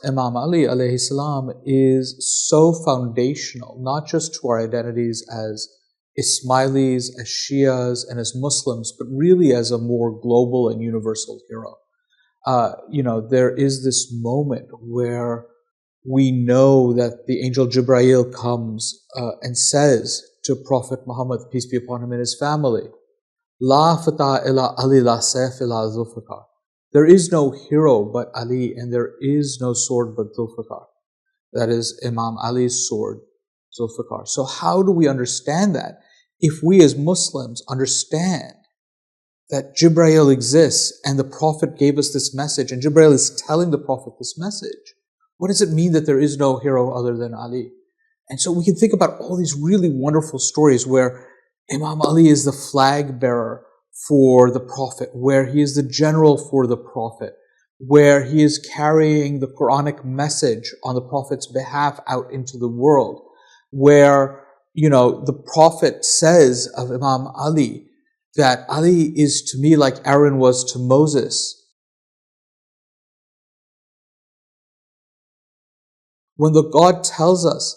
Imam Ali alayhi salam is so foundational, not just to our identities as Ismailis, as Shias, and as Muslims, but really as a more global and universal hero. There is this moment where we know that the angel Jibreel comes and says to Prophet Muhammad, peace be upon him, and his family, La fata ila Ali la sayf ila Zulfikar. There is no hero but Ali, and there is no sword but Zulfikar. That is Imam Ali's sword, Zulfikar. So how do we understand that? If we as Muslims understand that Jibreel exists and the Prophet gave us this message, and Jibreel is telling the Prophet this message, what does it mean that there is no hero other than Ali? And so we can think about all these really wonderful stories where Imam Ali is the flag bearer for the Prophet, where he is the general for the Prophet, where he is carrying the Quranic message on the Prophet's behalf out into the world, where, the Prophet says of Imam Ali that Ali is to me like Aaron was to Moses. When the God tells us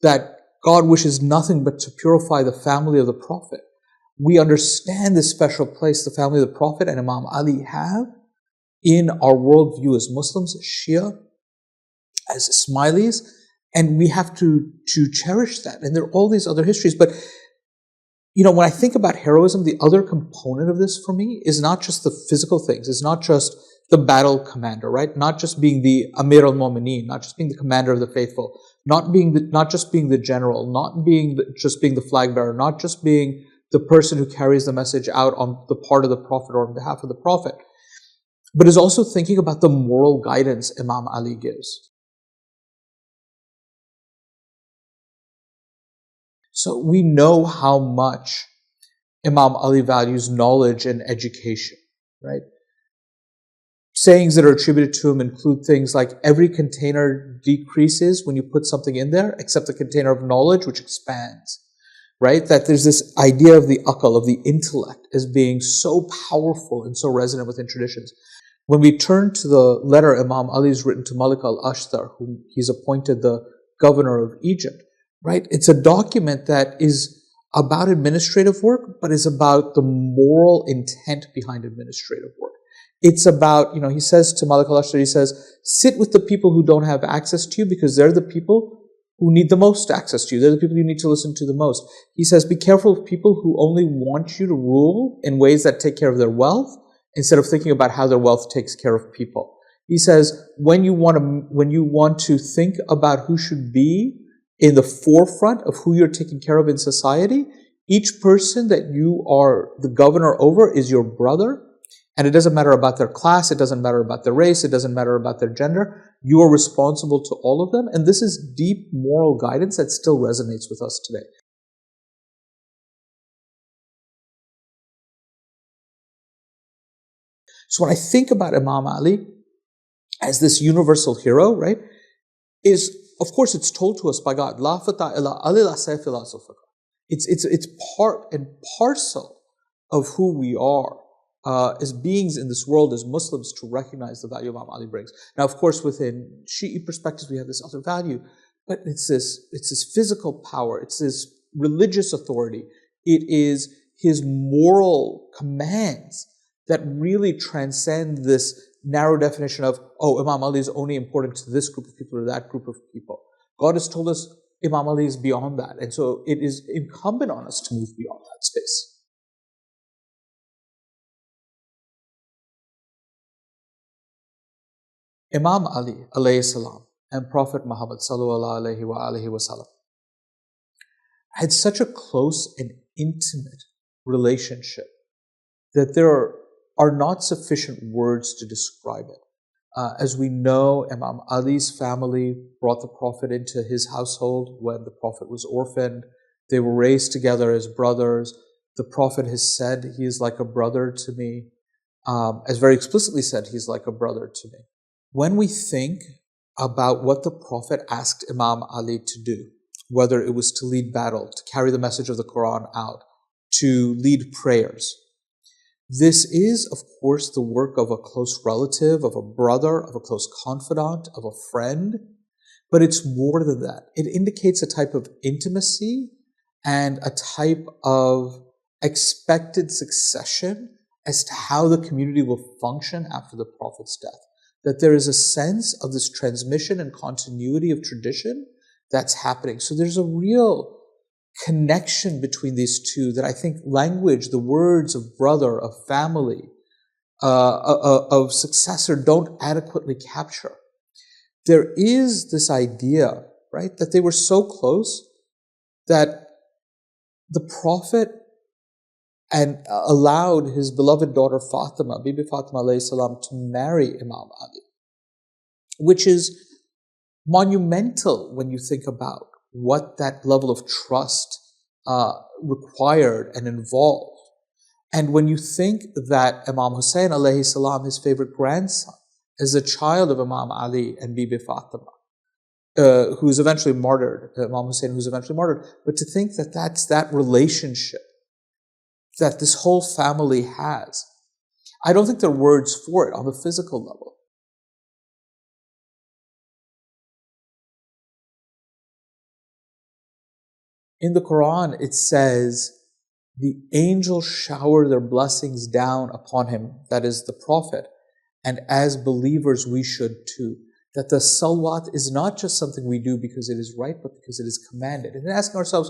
that God wishes nothing but to purify the family of the Prophet, we understand this special place the family of the Prophet and Imam Ali have in our worldview as Muslims, as Shia, as Ismailis, and we have to cherish that. And there are all these other histories. But, when I think about heroism, the other component of this for me is not just the physical things. It's not just the battle commander, right? Not just being the Amir al-Mu'mineen, not just being the commander of the faithful, not just being the general, not just being the flag bearer, not just being the person who carries the message out on the part of the Prophet or on behalf of the Prophet, but is also thinking about the moral guidance Imam Ali gives. So we know how much Imam Ali values knowledge and education, right? Sayings that are attributed to him include things like every container decreases when you put something in there, except the container of knowledge, which expands, right? That there's this idea of the aql, of the intellect, as being so powerful and so resonant within traditions. When we turn to the letter Imam Ali has written to Malik al-Ashtar, whom he's appointed the governor of Egypt, right? It's a document that is about administrative work, but is about the moral intent behind administrative work. It's about, he says to Malik al-Ashtar, he says, sit with the people who don't have access to you because they're the people who need the most access to you. They're the people you need to listen to the most. He says, be careful of people who only want you to rule in ways that take care of their wealth instead of thinking about how their wealth takes care of people. He says, when you want to think about who should be in the forefront of who you're taking care of in society, each person that you are the governor over is your brother. And it doesn't matter about their class, it doesn't matter about their race, it doesn't matter about their gender. You are responsible to all of them. And this is deep moral guidance that still resonates with us today. So when I think about Imam Ali as this universal hero, right, of course it's told to us by God, La fata illa Ali la sayf illa Zulfikar. It's part and parcel of who we are. As beings in this world, as Muslims, to recognize the value Imam Ali brings. Now, of course, within Shi'i perspectives, we have this other value, but it's this physical power, it's this religious authority, it is his moral commands that really transcend this narrow definition of, Imam Ali is only important to this group of people or that group of people. God has told us Imam Ali is beyond that, and so it is incumbent on us to move beyond that space. Imam Ali alayhi salam and Prophet Muhammad sallallahu alayhi wa alihi wasallam had such a close and intimate relationship that there are not sufficient words to describe it. As we know, Imam Ali's family brought the Prophet into his household when the Prophet was orphaned. They were raised together as brothers. The Prophet has said, he is like a brother to me, as very explicitly said, he's like a brother to me. When we think about what the Prophet asked Imam Ali to do, whether it was to lead battle, to carry the message of the Quran out, to lead prayers, This is, of course, the work of a close relative, of a brother, of a close confidant, of a friend, but it's more than that. It indicates a type of intimacy and a type of expected succession as to how the community will function after the Prophet's death. That there is a sense of this transmission and continuity of tradition that's happening. So there's a real connection between these two that I think language, the words of brother, of family, of successor don't adequately capture. There is this idea, right, that they were so close that the Prophet allowed his beloved daughter Fatima, Bibi Fatima alayhi salam, to marry Imam Ali, which is monumental when you think about what that level of trust required and involved. And when you think that Imam Hussein alayhi salam, his favorite grandson, is a child of Imam Ali and Bibi Fatima, who's eventually martyred, Imam Hussein who's eventually martyred, but to think that that's that relationship that this whole family has. I don't think there are words for it on the physical level. In the Quran, it says, the angels shower their blessings down upon him, that is the Prophet, and as believers we should too. That the Salawat is not just something we do because it is right, but because it is commanded. And asking ourselves,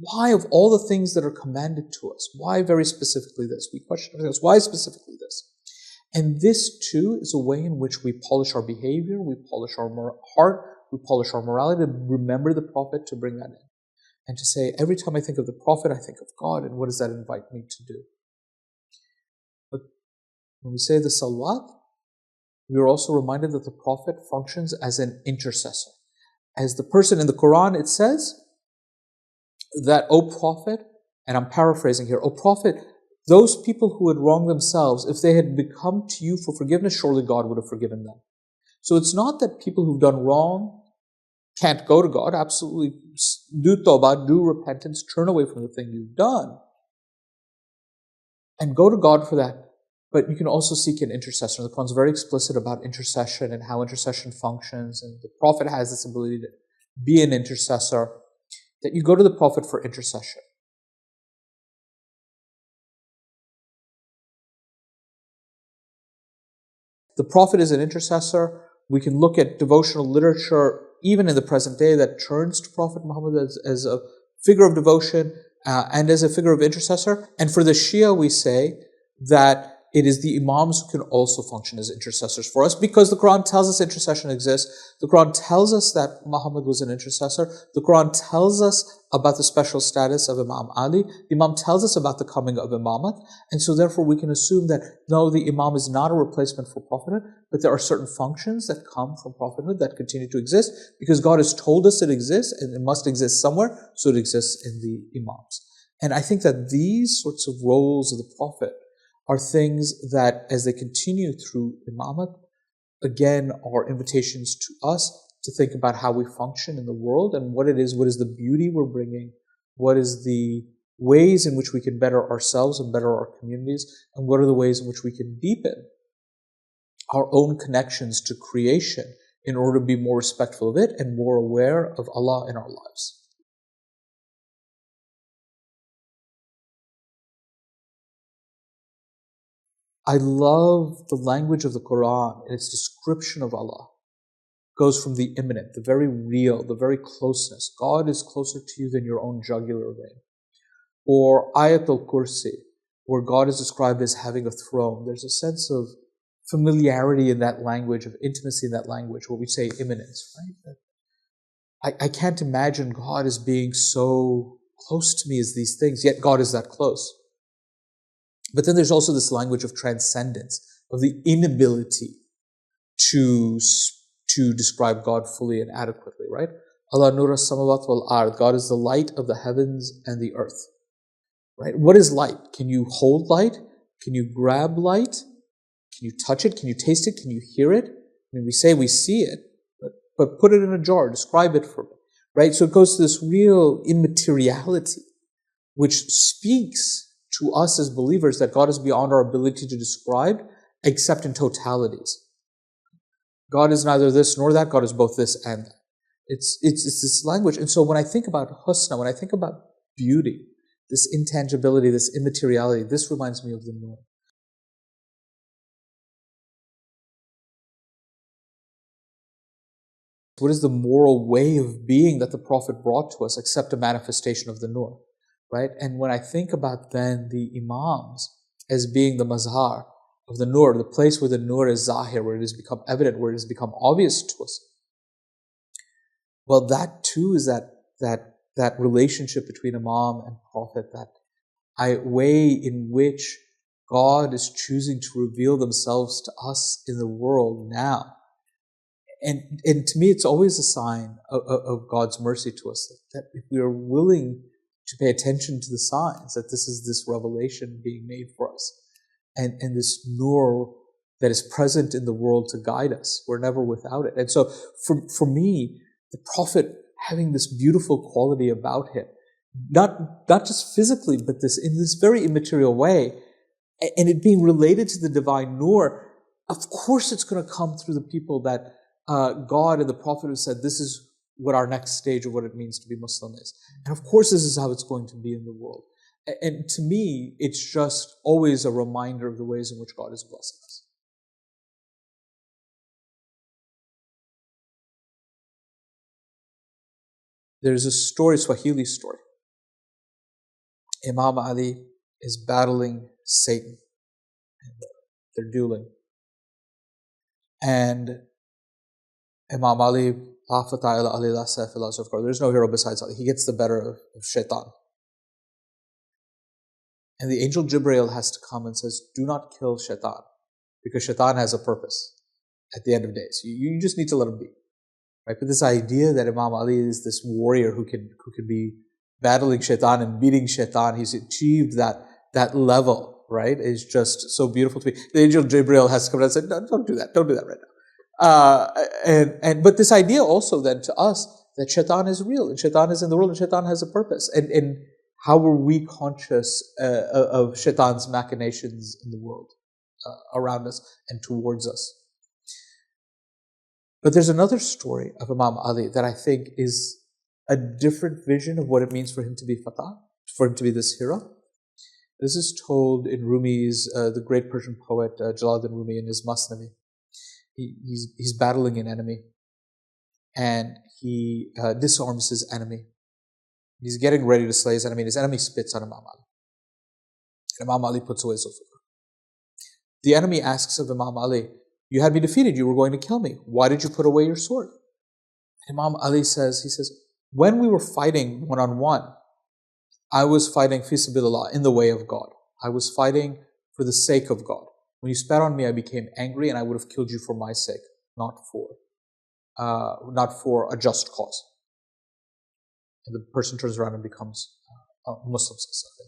why of all the things that are commanded to us, why very specifically this? We question ourselves, why specifically this? And this too is a way in which we polish our behavior, we polish our heart, we polish our morality, to remember the Prophet, to bring that in. And to say, every time I think of the Prophet, I think of God, and what does that invite me to do? But when we say the Salawat, we are also reminded that the Prophet functions as an intercessor. As the person in the Quran, it says that, O Prophet, and I'm paraphrasing here, O Prophet, those people who had wronged themselves, if they had become to you for forgiveness, surely God would have forgiven them. So it's not that people who've done wrong can't go to God. Absolutely, do tawbah, do repentance, turn away from the thing you've done, and go to God for that. But you can also seek an intercessor. The Quran is very explicit about intercession and how intercession functions, and the Prophet has this ability to be an intercessor, that you go to the Prophet for intercession. The Prophet is an intercessor. We can look at devotional literature, even in the present day, that turns to Prophet Muhammad as a figure of devotion and as a figure of intercessor. And for the Shia, we say that it is the Imams who can also function as intercessors for us, because the Quran tells us intercession exists. The Quran tells us that Muhammad was an intercessor. The Quran tells us about the special status of Imam Ali. The Imam tells us about the coming of Imamat. And so therefore we can assume that no, the Imam is not a replacement for prophethood, but there are certain functions that come from prophethood that continue to exist because God has told us it exists and it must exist somewhere, so it exists in the Imams. And I think that these sorts of roles of the Prophet are things that, as they continue through Imamat, again, are invitations to us to think about how we function in the world and what is the beauty we're bringing, what is the ways in which we can better ourselves and better our communities, and what are the ways in which we can deepen our own connections to creation in order to be more respectful of it and more aware of Allah in our lives. I love the language of the Quran and its description of Allah. It goes from the immanent, the very real, the very closeness. God is closer to you than your own jugular vein. Or Ayatul Kursi, where God is described as having a throne. There's a sense of familiarity in that language, of intimacy in that language, where we say immanence, right? I can't imagine God as being so close to me as these things, yet God is that close. But then there's also this language of transcendence, of the inability to describe God fully and adequately, right? Allah nur as-samawat wal ard. God is the light of the heavens and the earth, right? What is light? Can you hold light? Can you grab light? Can you touch it? Can you taste it? Can you hear it? I mean, we say we see it, but put it in a jar, describe it for me, right? So it goes to this real immateriality, which speaks to us as believers that God is beyond our ability to describe, except in totalities. God is neither this nor that. God is both this and that. It's this language. And so when I think about husna, when I think about beauty, this intangibility, this immateriality, this reminds me of the nur. What is the moral way of being that the Prophet brought to us except a manifestation of the nur, right? And when I think about then the imams as being the mazhar of the nur, the place where the nur is zahir, where it has become evident, where it has become obvious to us, well, that too is that relationship between imam and prophet, that way in which God is choosing to reveal themselves to us in the world now. And to me, it's always a sign of God's mercy to us, that if we are willing to pay attention to the signs, that this is this revelation being made for us, and this nur that is present in the world to guide us. We're never without it. And so for me, the Prophet having this beautiful quality about him, not just physically, but in this very immaterial way, and it being related to the divine nur, of course it's going to come through the people that God and the Prophet have said, this is what our next stage of what it means to be Muslim is. And of course this is how it's going to be in the world. And to me, it's just always a reminder of the ways in which God is blessing us. There's a story, Swahili story. Imam Ali is battling Satan. They're dueling. And Imam Ali, there's no hero besides Ali. He gets the better of shaitan. And the angel Jibreel has to come and says, do not kill shaitan, because shaitan has a purpose at the end of days. You just need to let him be. Right? But this idea that Imam Ali is this warrior who can be battling shaitan and beating shaitan, he's achieved that level, right? Is just so beautiful to me. The angel Jibreel has to come and say, no, don't do that right now. But this idea also then to us that shaitan is real, and shaitan is in the world, and shaitan has a purpose. And how are we conscious of shaitan's machinations in the world around us and towards us? But there's another story of Imam Ali that I think is a different vision of what it means for him to be Fatah, for him to be this hero. This is told in Rumi's, the great Persian poet Jalaluddin Rumi, in his Masnavi. He's battling an enemy, and he disarms his enemy. He's getting ready to slay his enemy, and his enemy spits on Imam Ali. And Imam Ali puts away Zulfikar. The enemy asks of Imam Ali, you had me defeated, you were going to kill me. Why did you put away your sword? Imam Ali says, when we were fighting one-on-one, I was fighting fi sabilillah, in the way of God. I was fighting for the sake of God. When you spat on me, I became angry, and I would have killed you for my sake, not for a just cause. And the person turns around and becomes a Muslim.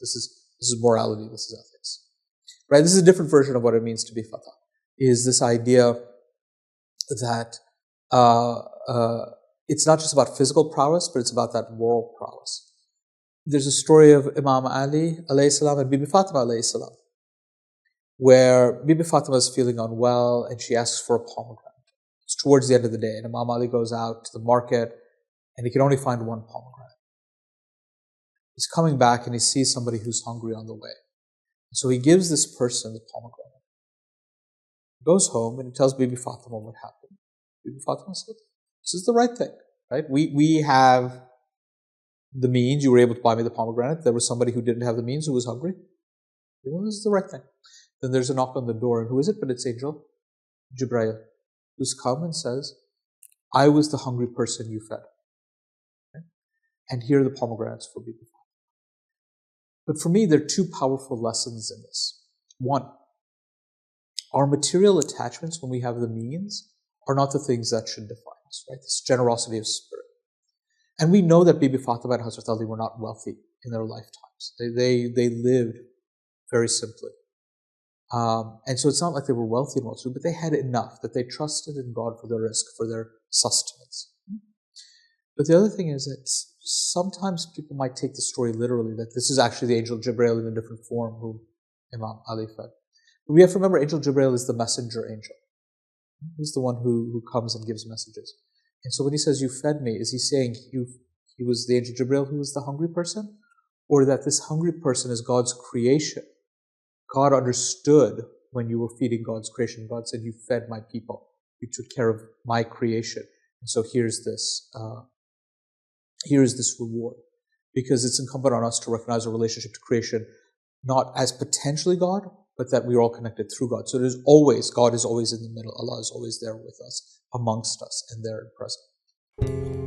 This is morality. This is ethics, right? This is a different version of what it means to be Fatah. Is this idea that it's not just about physical prowess, but it's about that moral prowess. There's a story of Imam Ali alayhi salam and Bibi Fatima alayhi salam, where Bibi Fatima is feeling unwell and she asks for a pomegranate. It's towards the end of the day, and Imam Ali goes out to the market and he can only find one pomegranate. He's coming back and he sees somebody who's hungry on the way. So he gives this person the pomegranate. He goes home and he tells Bibi Fatima what happened. Bibi Fatima said, this is the right thing, right? We have the means. You were able to buy me the pomegranate. There was somebody who didn't have the means, who was hungry. This is the right thing. Then there's a knock on the door, and who is it? But it's Angel Jibreel, who's come and says, I was the hungry person you fed. Okay? And here are the pomegranates for Bibi Fatima. But for me, there are two powerful lessons in this. One, our material attachments, when we have the means, are not the things that should define us, right? This generosity of spirit. And we know that Bibi Fatima and Hazrat Ali were not wealthy in their lifetimes. They lived very simply. And so it's not like they were wealthy and well-to-do, but they had enough that they trusted in God for their risk, for their sustenance. But the other thing is that sometimes people might take the story literally, that this is actually the angel Jibreel in a different form whom Imam Ali fed. But we have to remember angel Jibreel is the messenger angel. He's the one who comes and gives messages. And so when he says, you fed me, is he saying he was the angel Jibreel who was the hungry person? Or that this hungry person is God's creation? God understood when you were feeding God's creation. God said, you fed my people. You took care of my creation. And so here's this reward. Because it's incumbent on us to recognize our relationship to creation, not as potentially God, but that we're all connected through God. So God is always in the middle. Allah is always there with us, amongst us, and there and present.